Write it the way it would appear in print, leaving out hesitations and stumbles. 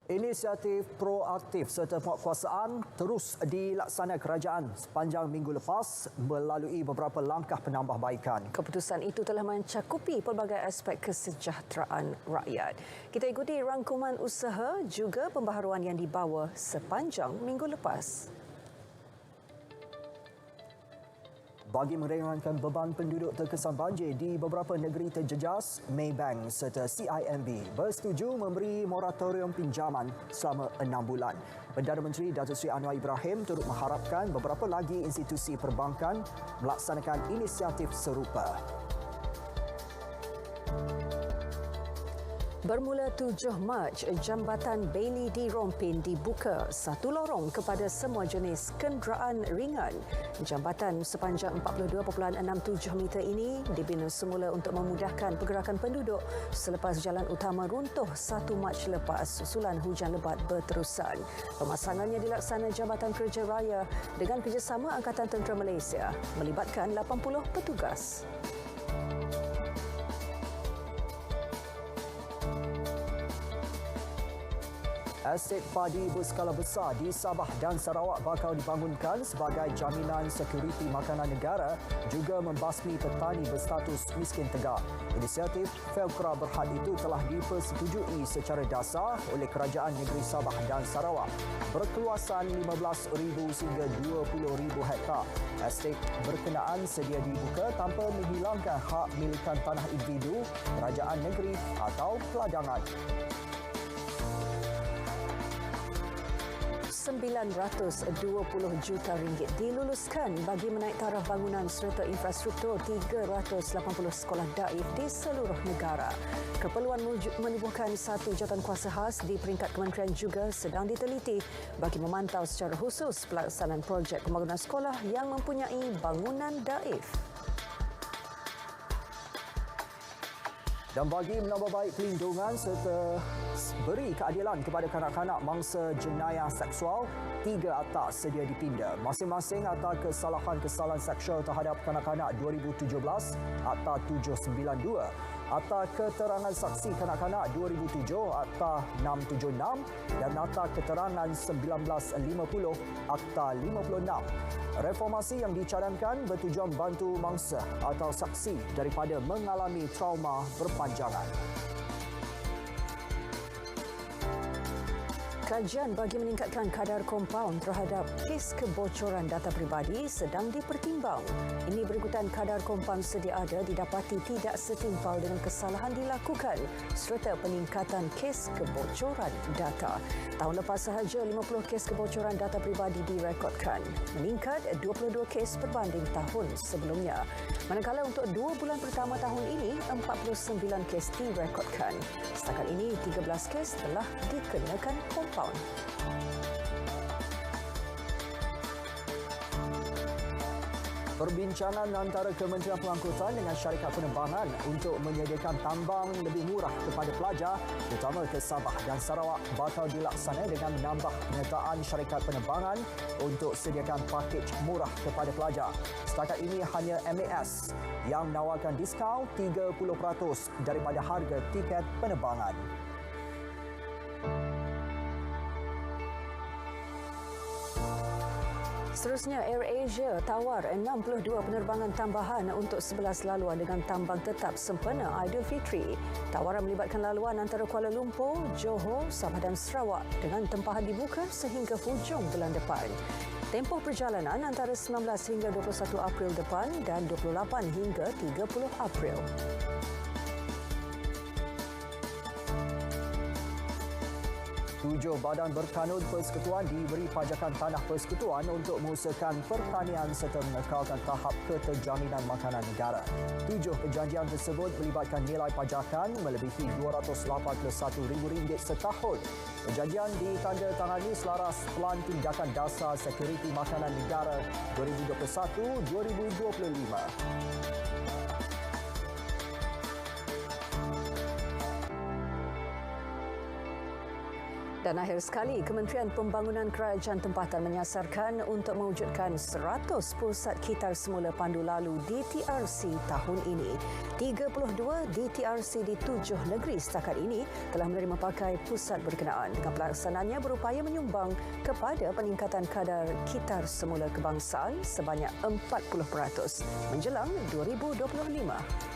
Inisiatif proaktif serta penguatkuasaan terus dilaksanakan kerajaan sepanjang minggu lepas melalui beberapa langkah penambahbaikan. Keputusan itu telah mencakupi pelbagai aspek kesejahteraan rakyat. Kita ikuti rangkuman usaha juga pembaharuan yang dibawa sepanjang minggu lepas. Bagi meringankan beban penduduk terkesan banjir di beberapa negeri terjejas, Maybank serta CIMB bersetuju memberi moratorium pinjaman selama 6 bulan. Perdana Menteri Datuk Seri Anwar Ibrahim turut mengharapkan beberapa lagi institusi perbankan melaksanakan inisiatif serupa. Bermula 7 Mac, Jambatan Bailey di Rompin dibuka satu lorong kepada semua jenis kenderaan ringan. Jambatan sepanjang 42.67 meter ini dibina semula untuk memudahkan pergerakan penduduk selepas jalan utama runtuh 1 Mac lepas susulan hujan lebat berterusan. Pemasangannya dilaksana Jabatan Kerja Raya dengan kerjasama Angkatan Tentera Malaysia melibatkan 80 petugas. Estet padi berskala besar di Sabah dan Sarawak bakal dibangunkan sebagai jaminan sekuriti makanan negara juga membasmi petani berstatus miskin tegak. Inisiatif Felkra Berhad itu telah dipersetujui secara dasar oleh Kerajaan Negeri Sabah dan Sarawak berkeluasan 15,000 hingga 20,000 hektar. Estet berkenaan sedia dibuka tanpa menghilangkan hak milikan tanah individu, kerajaan negeri atau peladangan. 920 juta ringgit diluluskan bagi menaik taraf bangunan serta infrastruktur 380 sekolah daif di seluruh negara. Keperluan menubuhkan satu jawatankuasa khas di peringkat kementerian juga sedang diteliti bagi memantau secara khusus pelaksanaan projek pembangunan sekolah yang mempunyai bangunan daif. Dan bagi menambah baik pelindungan serta beri keadilan kepada kanak-kanak mangsa jenayah seksual, 3 akta sedia dipinda. Masing-masing Akta Kesalahan-Kesalahan Seksual terhadap Kanak-kanak 2017, Akta 792, Akta Keterangan Saksi Kanak-kanak 2007, Akta 676 dan Akta Keterangan 1950, Akta 56. Reformasi yang dicadangkan bertujuan bantu mangsa atau saksi daripada mengalami trauma berpanjangan. Kajian bagi meningkatkan kadar kompaun terhadap kes kebocoran data peribadi sedang dipertimbang. Ini berikutan kadar kompaun sedia ada didapati tidak setimpal dengan kesalahan dilakukan serta peningkatan kes kebocoran data. Tahun lepas sahaja 50 kes kebocoran data peribadi direkodkan, meningkat 22 kes berbanding tahun sebelumnya. Manakala untuk 2 bulan pertama tahun ini, 49 kes direkodkan. Setakat ini, 13 kes telah dikenakan kompaun. Perbincangan antara Kementerian Pengangkutan dengan syarikat penerbangan untuk menyediakan tambang lebih murah kepada pelajar, terutama ke Sabah dan Sarawak, bakal dilaksanakan dengan menambah penyertaan syarikat penerbangan untuk sediakan pakej murah kepada pelajar. Setakat ini hanya MAS yang menawarkan diskaun 30% daripada harga tiket penerbangan. Seterusnya, AirAsia tawar 62 penerbangan tambahan untuk 11 laluan dengan tambang tetap sempena Aidilfitri. Tawaran melibatkan laluan antara Kuala Lumpur, Johor, Sabah dan Sarawak dengan tempahan dibuka sehingga hujung bulan depan. Tempoh perjalanan antara 19 hingga 21 April depan dan 28 hingga 30 April. Tujuh badan berkanun persekutuan diberi pajakan tanah persekutuan untuk mengusahakan pertanian serta mengekalkan tahap keterjaminan makanan negara. 7 perjanjian tersebut melibatkan nilai pajakan melebihi RM281,000 setahun. Perjanjian ditandatangani selaras Pelan Tindakan Dasar Sekuriti Makanan Negara 2021-2025. Dan akhir sekali, Kementerian Pembangunan Kerajaan Tempatan menyasarkan untuk mewujudkan 100 pusat kitar semula pandu lalu DTRC tahun ini. 32 DTRC di 7 negeri setakat ini telah menerima pakai pusat berkenaan. Dengan pelaksanaannya berupaya menyumbang kepada peningkatan kadar kitar semula kebangsaan sebanyak 40% menjelang 2025.